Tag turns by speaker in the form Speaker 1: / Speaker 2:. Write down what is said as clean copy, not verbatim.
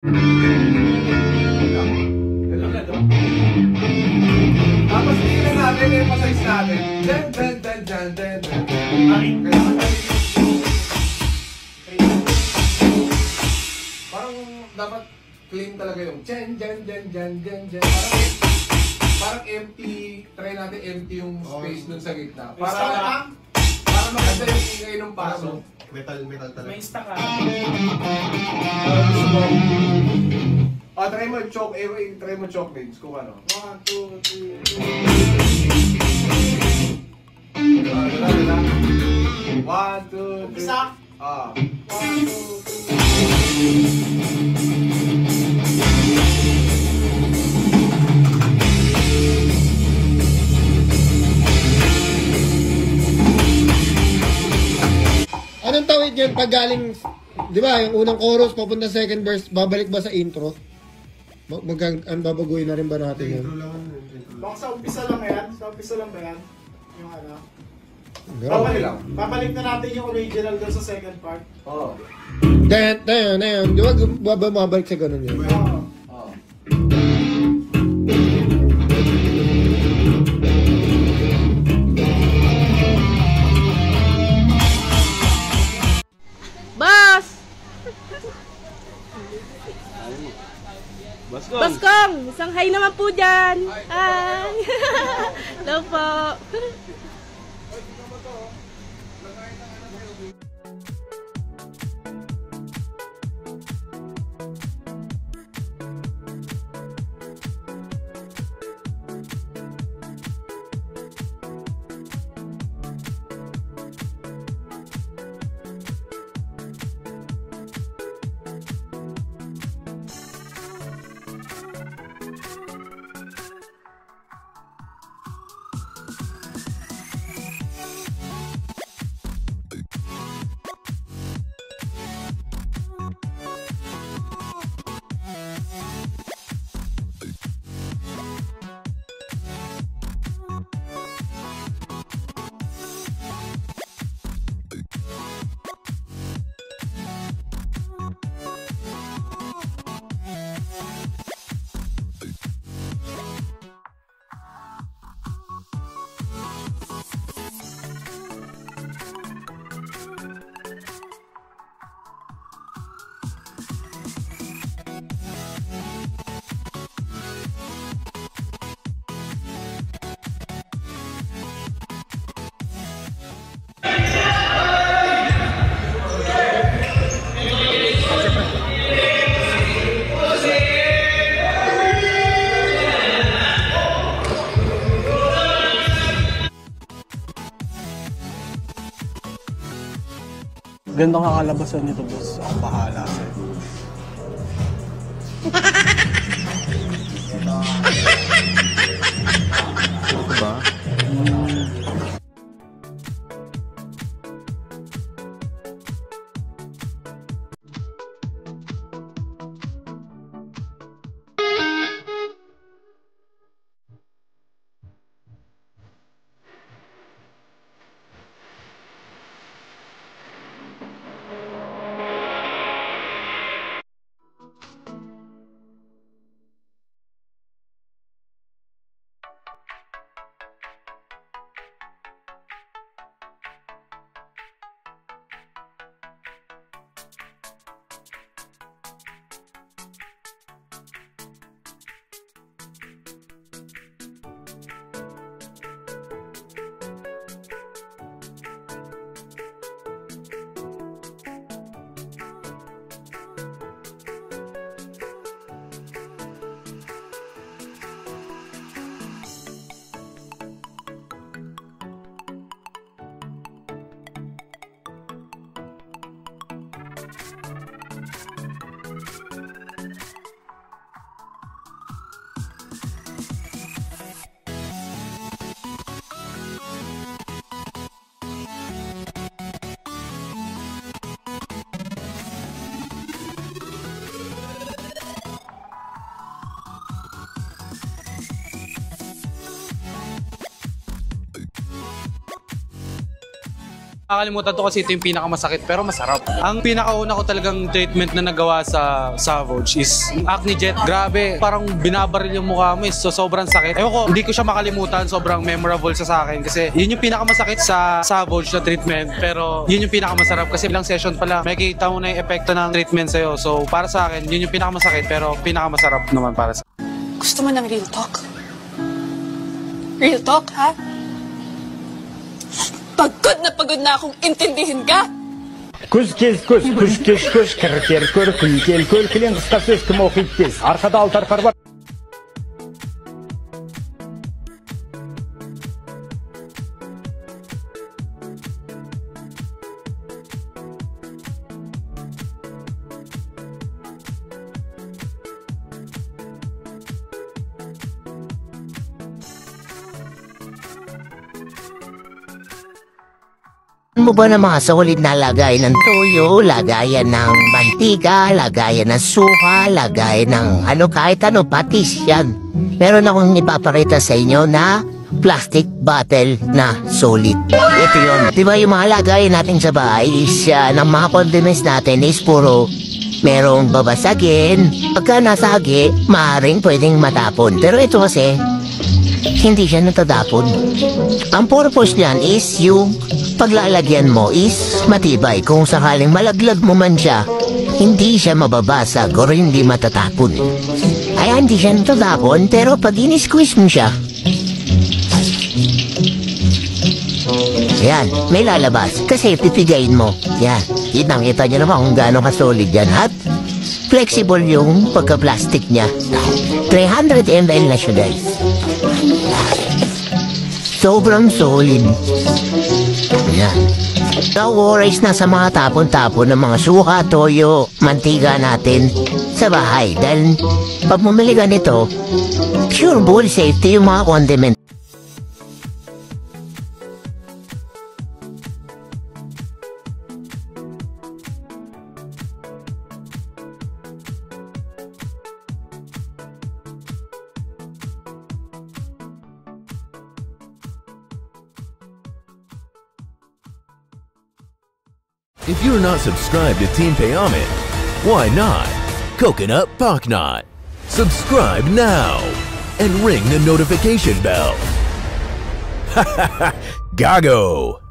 Speaker 1: Tapos tingnan natin, emphasize natin. Dan, dan, dan, dan, dan, dan. Parang dapat clean talaga yung jan, jan, jan, jan, jan, jan. Parang empty. Try natin empty yung space dun sa gitna. Para maganda yung ingay ng paso.
Speaker 2: Metal talaga.
Speaker 3: May stock ka.
Speaker 1: Try mo choke, try mo choke names kung ano.
Speaker 3: 1, 2, 3,
Speaker 1: 1, 2, 3.
Speaker 3: Isa. 1,
Speaker 4: 2, 3. Anong tawid yun pag galing, di ba, yung unang chorus, papunta second verse, babalik ba sa intro? Babaguhin na rin ba natin yun?
Speaker 2: Intro lang.
Speaker 3: Baka sa umpisa lang yan? Sa umpisa lang ba yan? Yung ano? Babalik na natin yung original doon sa second part.
Speaker 1: Oo.
Speaker 4: Di ba bumabalik sa ganun yun?
Speaker 3: Oo.
Speaker 5: Baskong! Isang hi naman po dyan! Hi! Hello po!
Speaker 6: Ganda nga kalabasan nito, boss. Ako bahala sa'yo. Ito ba? Nakakalimutan to kasi ito yung pinakamasakit pero masarap. Ang pinakauna ko talagang treatment na nagawa sa Savage is acne jet. Grabe, parang binabaril yung mukha mo, so sobrang sakit. Ewan ko, hindi ko siya makalimutan, sobrang memorable sa akin kasi yun yung pinakamasakit sa Savage na treatment, pero yun yung pinakamasarap kasi ilang session pala may kita mo na yung epekto ng treatment sa'yo. So para sa akin, yun yung pinakamasakit pero pinakamasarap naman para sa
Speaker 2: Gusto mo ng real talk? Real talk, ha? Pagod na akong intindihin ka!
Speaker 7: Күз кез көз, күз кез көз, кір көр, күл кел көл, кілең қысқа сөз кім оқиды тез. Арқада алтар қар бар.
Speaker 8: Mo ba na mga solid na lagay ng toyo, lagayan ng mantika, lagayan ng suka, lagayan ng kahit ano, patis yan. Meron akong ipapakita sa inyo na plastic bottle na solid. Ito yun. Diba yung mga lagayan natin sa bahay is ng mga condiments natin is puro merong babasagin. Pagka nasagi, maaaring pwedeng matapon. Pero ito kasi, hindi siya natatapon. Ang purpose niyan is yung paglalagyan mo is matibay. Kung sakaling malaglag mo man siya, hindi siya mababasag o hindi matatapon. Kaya hindi siya natatapon, pero pag in-squeeze mo siya, yan, may lalabas. Kasi pipigayin mo. Yan, kitang-kita nyo naman kung gaano ka-solid yan. At flexible yung pagka-plastic niya. 300 ml na siya, guys. Sobrang solid. Yan. No worries na sa mga tapon-tapon ng mga suka, toyo, mantika natin sa bahay. Dahil pag bumili ka nito, sure bull safety yung mga condiment.
Speaker 9: If you're not subscribed to Team Payaman, why not? Coconut Paknot. Subscribe now and ring the notification bell. Gago!